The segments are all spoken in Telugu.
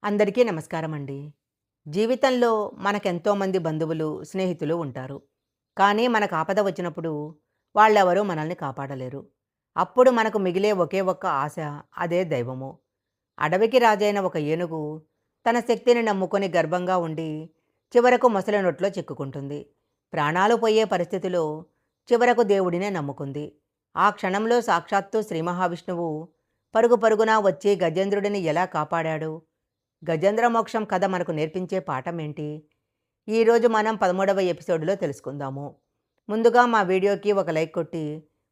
అందరికీ నమస్కారం అండి. జీవితంలో మనకెంతోమంది బంధువులు, స్నేహితులు ఉంటారు. కానీ మనకు ఆపద వచ్చినప్పుడు వాళ్ళెవరూ మనల్ని కాపాడలేరు. అప్పుడు మనకు మిగిలే ఒకే ఒక్క ఆశ అదే దైవము. అడవికి రాజైన ఒక ఏనుగు తన శక్తిని నమ్ముకొని గర్వంగా ఉండి చివరకు మొసలి నోట్లో చిక్కుకుంటుంది. ప్రాణాలు పోయే పరిస్థితిలో చివరకు దేవుడినే నమ్ముకుంది. ఆ క్షణంలో సాక్షాత్తు శ్రీ మహావిష్ణువు పరుగు పరుగున వచ్చి గజేంద్రుడిని ఎలా కాపాడాడు? గజేంద్ర మోక్షం కథ మనకు నేర్పించే పాఠం ఏంటి? ఈరోజు మనం 13వ ఎపిసోడ్లో తెలుసుకుందాము. ముందుగా మా వీడియోకి ఒక లైక్ కొట్టి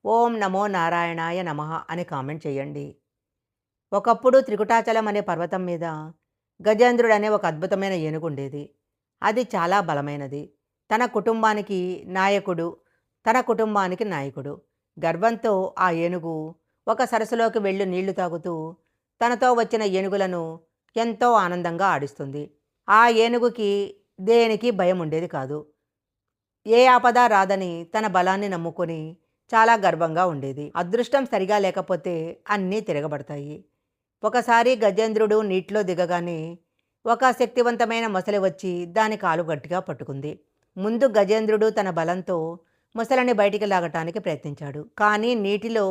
ఓం నమో నారాయణాయ నమః అని కామెంట్ చేయండి. ఒకప్పుడు త్రికుటాచలం అనే పర్వతం మీద గజేంద్రుడు అనే ఒక అద్భుతమైన ఏనుగు ఉండేది. అది చాలా బలమైనది. తన కుటుంబానికి నాయకుడు, తన కుటుంబానికి నాయకుడు. గర్వంతో ఆ ఏనుగు ఒక సరస్సులోకి వెళ్ళి నీళ్లు తాగుతూ తనతో వచ్చిన ఏనుగులను ఎంతో ఆనందంగా ఆడిస్తుంది. ఆ ఏనుగుకి దేనికి భయం ఉండేది కాదు. ఏ ఆపద రాదని తన బలాన్ని నమ్ముకొని చాలా గర్వంగా ఉండేది. అదృష్టం సరిగా లేకపోతే అన్నీ తిరగబడతాయి. ఒకసారి గజేంద్రుడు నీటిలో దిగగానే ఒక శక్తివంతమైన మొసలి వచ్చి దాని కాలు గట్టిగా పట్టుకుంది. ముందు గజేంద్రుడు తన బలంతో మొసలిని బయటికి లాగటానికి ప్రయత్నించాడు. కానీ నీటిలో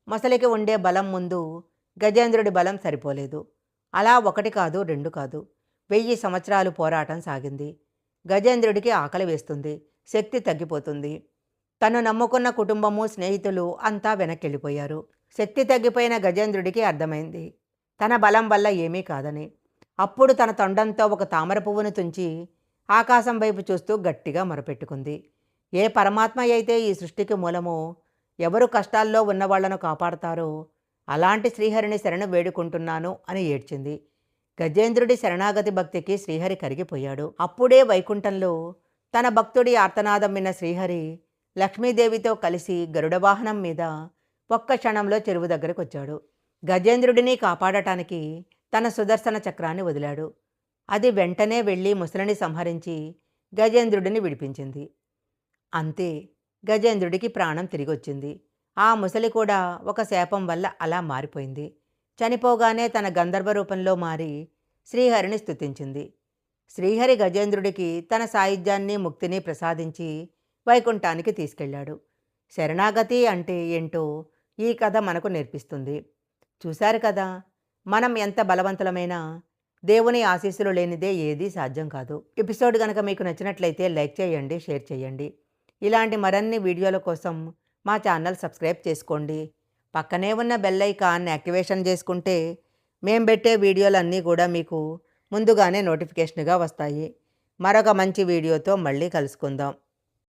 మొసలికి ఉండే బలం ముందు గజేంద్రుడి బలం సరిపోలేదు. అలా ఒకటి కాదు, రెండు కాదు, 1000 సంవత్సరాలు పోరాటం సాగింది. గజేంద్రుడికి ఆకలి వేస్తుంది, శక్తి తగ్గిపోతుంది. తను నమ్ముకున్న కుటుంబము, స్నేహితులు అంతా వెనక్కెళ్ళిపోయారు. శక్తి తగ్గిపోయిన గజేంద్రుడికి అర్థమైంది తన బలం వల్ల ఏమీ కాదని. అప్పుడు తన తొండంతో ఒక తామర పువ్వును తుంచి ఆకాశం వైపు చూస్తూ గట్టిగా మొరపెట్టుకుంది. ఏ పరమాత్మ అయితే ఈ సృష్టికి మూలమో, ఎవరు కష్టాల్లో ఉన్నవాళ్లను కాపాడతారో అలాంటి శ్రీహరిని శరణు వేడుకుంటున్నాను అని ఏడ్చింది. గజేంద్రుడి శరణాగతి భక్తికి శ్రీహరి కరిగిపోయాడు. అప్పుడే వైకుంఠంలో తన భక్తుడి ఆర్తనాదం విన్న శ్రీహరి లక్ష్మీదేవితో కలిసి గరుడ వాహనం మీద ఒక్క క్షణంలో చెరువు దగ్గరకు వచ్చాడు. గజేంద్రుడిని కాపాడటానికి తన సుదర్శన చక్రాన్ని వదిలాడు. అది వెంటనే వెళ్ళి ముసలిని సంహరించి గజేంద్రుడిని విడిపించింది. అంతే, గజేంద్రుడికి ప్రాణం తిరిగొచ్చింది. ఆ ముసలి కూడా ఒక శాపం వల్ల అలా మారిపోయింది. చనిపోగానే తన గంధర్వ రూపంలో మారి శ్రీహరిని స్తుతించింది. శ్రీహరి గజేంద్రుడికి తన సాయుధ్యాన్ని, ముక్తిని ప్రసాదించి వైకుంఠానికి తీసుకెళ్ళాడు. శరణాగతి అంటే ఏంటో ఈ కథ మనకు నేర్పిస్తుంది. చూశారు కదా, మనం ఎంత బలవంతులమైనా దేవుని ఆశీస్సులు లేనిదే ఏదీ సాధ్యం కాదు. ఎపిసోడ్ కనుక మీకు నచ్చినట్లయితే లైక్ చేయండి, షేర్ చేయండి. ఇలాంటి మరిన్ని వీడియోల కోసం మా ఛానల్ సబ్స్క్రైబ్ చేసుకోండి. పక్కనే ఉన్న బెల్ ఐకాన్ యాక్టివేషన్ చేసుకుంటే మేము పెట్టే వీడియోలన్నీ కూడా మీకు ముందుగానే నోటిఫికేషన్గా వస్తాయి. మరొక మంచి వీడియోతో మళ్ళీ కలుసుకుందాం.